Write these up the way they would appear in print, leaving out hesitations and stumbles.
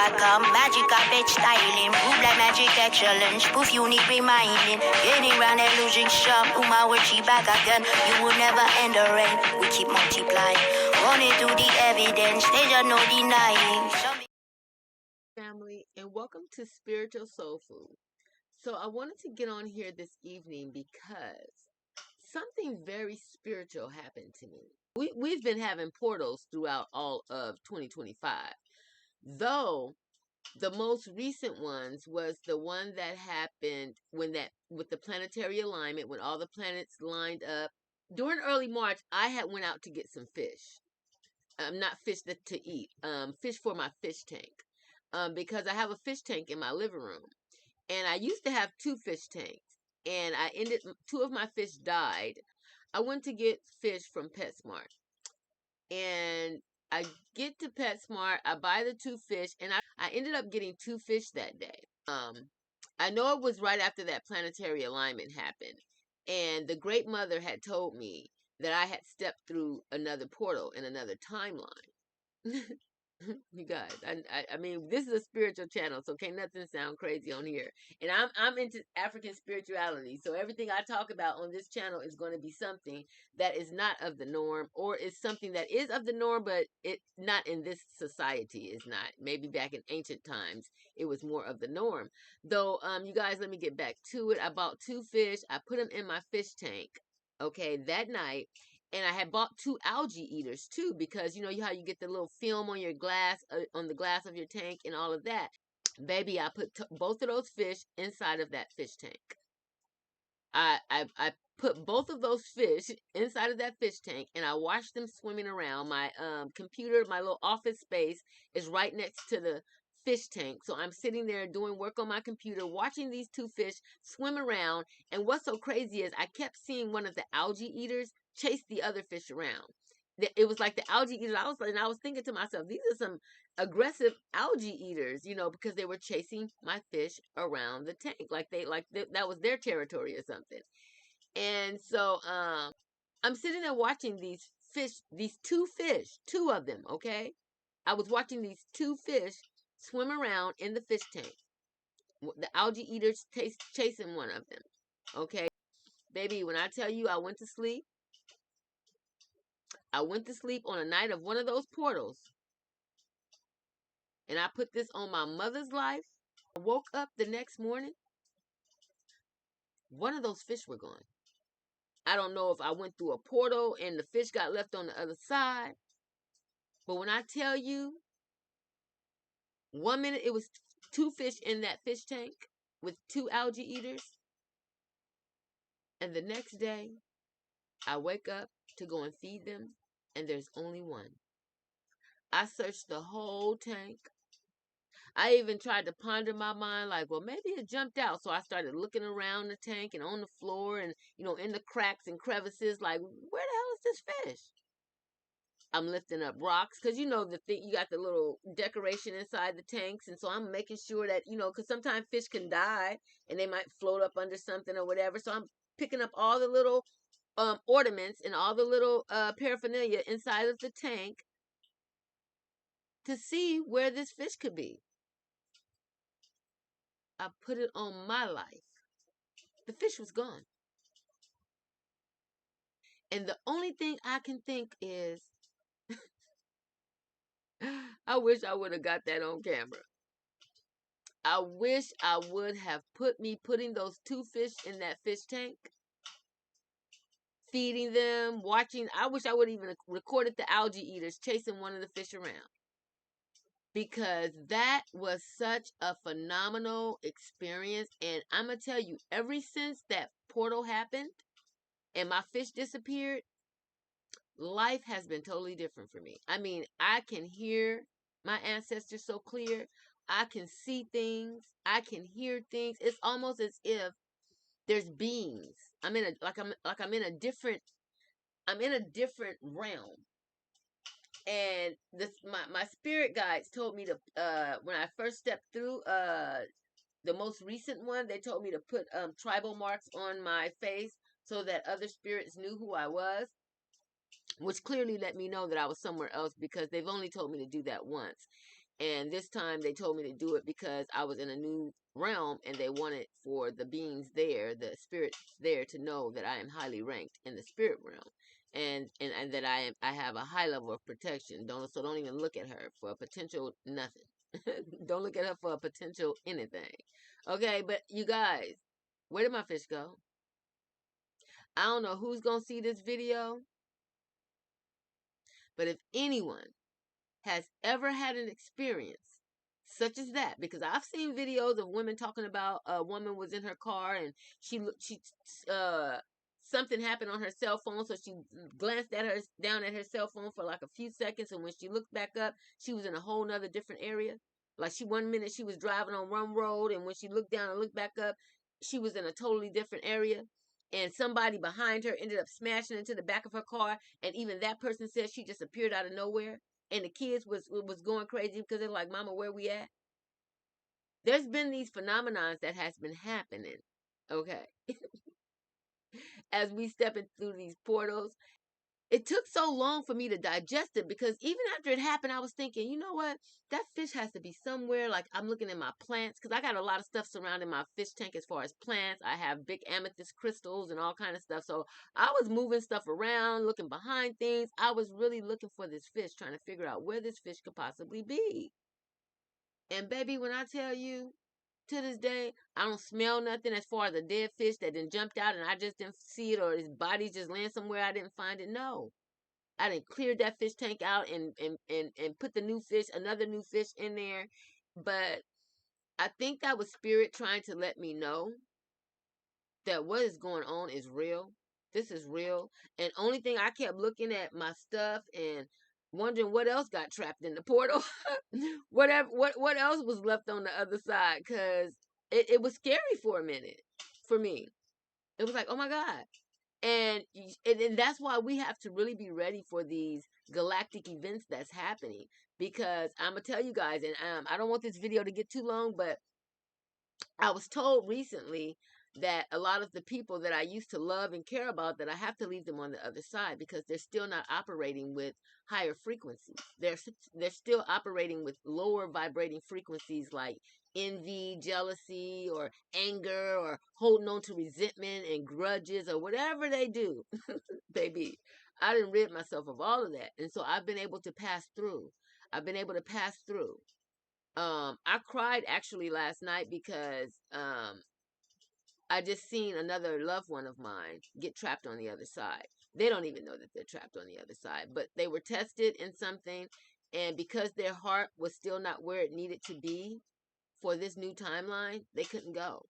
I come. Magic carpet styling, move like magic excellence. Proof unique reminding. Getting round and losing some. My word, she back again. You will never end the rain. We keep multiplying. Running through the evidence. There's no denying. Family, and welcome to Spiritual Soul Food. So I wanted to get on here this evening because something very spiritual happened to me. We've been having portals throughout all of 2025, though the most recent ones was the one that happened with the planetary alignment, when all the planets lined up. During early March, I had went out to get some fish. Not fish to eat, fish for my fish tank. Because I have a fish tank in my living room, and I used to have 2 fish tanks, and 2 of my fish died. I went to get fish from PetSmart, and I get to PetSmart, I buy the 2 fish, and I ended up getting 2 fish that day. I know it was right after that planetary alignment happened, and the Great Mother had told me that I had stepped through another portal in another timeline. You guys, I mean, this is a spiritual channel, so can't nothing sound crazy on here. And I'm into African spirituality, so everything I talk about on this channel is going to be something that is not of the norm, or is something that is of the norm, but it not in this society is not. Maybe back in ancient times it was more of the norm. Though, you guys, let me get back to it. I bought 2 fish. I put them in my fish tank. Okay, that night. And I had bought 2 algae eaters too, because you know how you get the little film on your glass, on the glass of your tank and all of that. Baby, I put both of those fish inside of that fish tank. I put both of those fish inside of that fish tank, and I watched them swimming around. My computer, my little office space is right next to the fish tank. So I'm sitting there doing work on my computer, watching these 2 fish swim around. And what's so crazy is I kept seeing one of the algae eaters chase the other fish around. It was like the algae eaters. I was thinking to myself, these are some aggressive algae eaters, because they were chasing my fish around the tank, that was their territory or something. And so I'm sitting there watching these fish, these 2 fish, 2 of them. Okay, I was watching these 2 fish swim around in the fish tank. The algae eaters chasing one of them. Okay, baby, when I tell you I went to sleep on a night of one of those portals, and I put this on my mother's life. I woke up the next morning, one of those fish were gone. I don't know if I went through a portal and the fish got left on the other side, but when I tell you, one minute it was 2 fish in that fish tank with 2 algae eaters, and the next day I wake up to go and feed them, and there's only 1. I searched the whole tank. I even tried to ponder my mind, like, well, maybe it jumped out. So I started looking around the tank and on the floor and, in the cracks and crevices, like, where the hell is this fish? I'm lifting up rocks because, you got the little decoration inside the tanks. And so I'm making sure that, because sometimes fish can die and they might float up under something or whatever. So I'm picking up all the little ornaments and all the little paraphernalia inside of the tank to see where this fish could be. I put it on my life. The fish was gone. And the only thing I can think is, I wish I would have got that on camera. I wish I would have putting those 2 fish in that fish tank, feeding them, watching. I wish I would have even recorded the algae eaters chasing one of the fish around. Because that was such a phenomenal experience. And I'm going to tell you, ever since that portal happened and my fish disappeared, life has been totally different for me. I mean, I can hear my ancestors so clear. I can see things. I can hear things. It's almost as if there's beings. I'm in a different realm. And my spirit guides told me to when I first stepped through the most recent one, they told me to put tribal marks on my face so that other spirits knew who I was, which clearly let me know that I was somewhere else, because they've only told me to do that once. And this time they told me to do it because I was in a new realm and they wanted for the beings there, the spirits there, to know that I am highly ranked in the spirit realm. And that I have a high level of protection. Don't even look at her for a potential nothing. Don't look at her for a potential anything. Okay, but you guys, where did my fish go? I don't know who's gonna see this video, but if anyone has ever had an experience such as that, because I've seen videos of women talking about a woman was in her car and she uh something happened on her cell phone, so she glanced at her down at her cell phone for like a few seconds, and when she looked back up, she was in a whole nother different area. Like she one minute she was driving on one road, and when she looked down and looked back up, she was in a totally different area. And somebody behind her ended up smashing into the back of her car, and even that person said she just appeared out of nowhere, and the kids was going crazy because they're like, "Mama, where we at?" There's been these phenomenons that has been happening, okay, as we stepping through these portals. It took so long for me to digest it because even after it happened, I was thinking, you know what? That fish has to be somewhere. Like I'm looking at my plants because I got a lot of stuff surrounding my fish tank as far as plants. I have big amethyst crystals and all kind of stuff. So I was moving stuff around, looking behind things. I was really looking for this fish, trying to figure out where this fish could possibly be. And baby, when I tell you, to this day, I don't smell nothing as far as a dead fish that then jumped out and I just didn't see it, or his body's just laying somewhere I didn't find it. No. I didn't clear that fish tank out and put the new fish, another new fish in there. But I think that was spirit trying to let me know that what is going on is real. This is real. And only thing, I kept looking at my stuff and wondering what else got trapped in the portal. What else was left on the other side, cuz it was scary for a minute for me. It was like, "Oh my god." And that's why we have to really be ready for these galactic events that's happening, because I'm gonna tell you guys, and I don't want this video to get too long, but I was told recently that a lot of the people that I used to love and care about, that I have to leave them on the other side because they're still not operating with higher frequencies. They're still operating with lower vibrating frequencies like envy, jealousy, or anger, or holding on to resentment and grudges, or whatever they do. Baby, I didn't rid myself of all of that. And so I've been able to pass through. I've been able to pass through. I cried actually last night because I just seen another loved one of mine get trapped on the other side. They don't even know that they're trapped on the other side, but they were tested in something, and because their heart was still not where it needed to be for this new timeline, they couldn't go.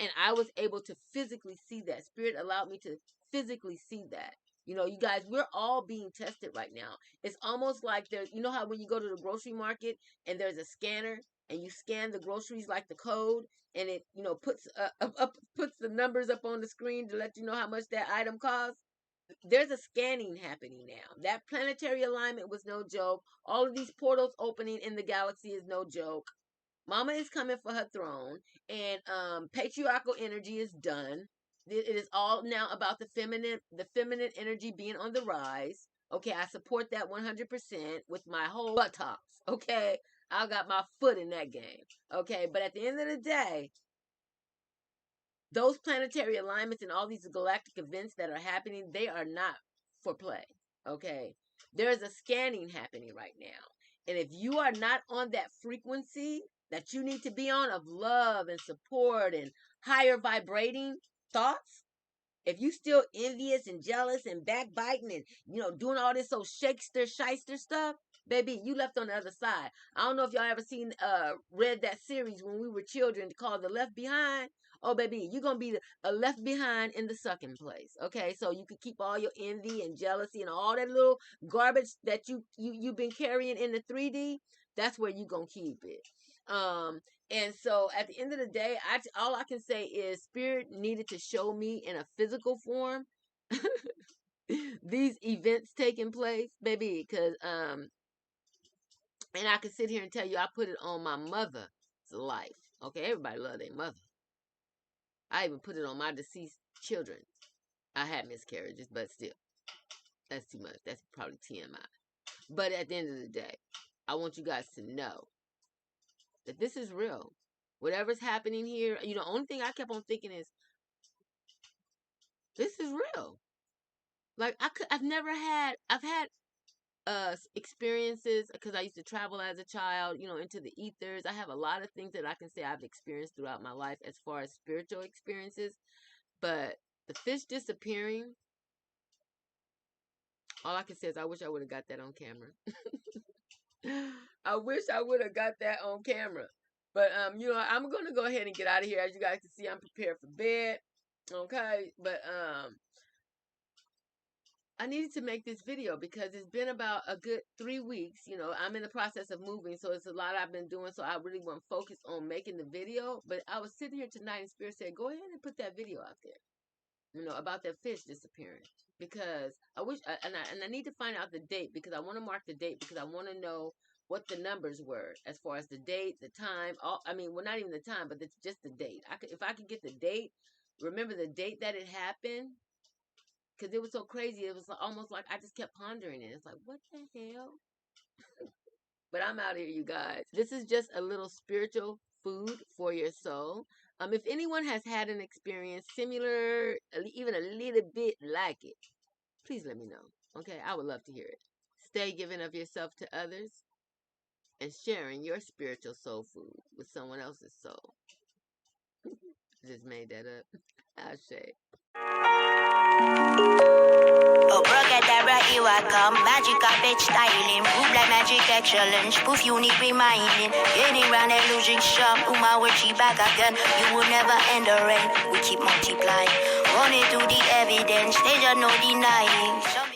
And I was able to physically see that. Spirit allowed me to physically see that. You know, you guys, we're all being tested right now. It's almost like there's, you know how when you go to the grocery market and there's a scanner and you scan the groceries like the code, and it, you know, puts the numbers up on the screen to let you know how much that item costs. There's a scanning happening now. That planetary alignment was no joke. All of these portals opening in the galaxy is no joke. Mama is coming for her throne, and patriarchal energy is done. It is all now about the feminine energy being on the rise. Okay, I support that 100% with my whole buttocks. Okay, I got my foot in that game. Okay, but at the end of the day, those planetary alignments and all these galactic events that are happening, they are not for play. Okay, there's a scanning happening right now, and if you are not on that frequency that you need to be on, of love and support and higher vibrating thoughts, if you still envious and jealous and backbiting and, you know, doing all this old shakester shyster stuff, baby, you left on the other side. I don't know if y'all ever seen read that series when we were children called The Left Behind. Oh baby, you're gonna be left behind in the sucking place. Okay, so you could keep all your envy and jealousy and all that little garbage that you've been carrying in the 3D. That's where you gonna keep it. Um, and so at the end of the day, all I can say is spirit needed to show me in a physical form these events taking place, baby, because and I can sit here and tell you I put it on my mother's life. Okay, everybody love their mother. I even put it on my deceased children. I had miscarriages, but still, that's too much. That's probably TMI. But at the end of the day, I want you guys to know that this is real. Whatever's happening here, the only thing I kept on thinking is, this is real. Like I've had experiences because I used to travel as a child, into the ethers. I have a lot of things that I can say I've experienced throughout my life as far as spiritual experiences, but the fish disappearing, all I can say is I wish I would have got that on camera. I wish I would have got that on camera. But I'm gonna go ahead and get out of here. As you guys can see, I'm prepared for bed. Okay, but I needed to make this video because it's been about a good 3 weeks. I'm in the process of moving, so it's a lot I've been doing. So I really want to focus on making the video. But I was sitting here tonight, and Spirit said, "Go ahead and put that video out there." About that fish disappearing, because I wish, and I need to find out the date, because I want to mark the date, because I want to know what the numbers were as far as the date, the time. Well, not even the time, but just the date. If I could get the date, remember the date that it happened, because it was so crazy. It was almost like I just kept pondering it. It's like, what the hell? But I'm out here, you guys. This is just a little spiritual food for your soul. If anyone has had an experience similar, even a little bit like it, please let me know. Okay, I would love to hear it. Stay giving of yourself to others and sharing your spiritual soul food with someone else's soul. Just made that up. I'll say. Oh, Broogadabra, here I come. Magic carpet styling. Move like magic excellence. Proof unique reminding. Getting round and losing some. Uma with you back again. You will never end the rain. We keep multiplying. Running through the evidence. There's no denying.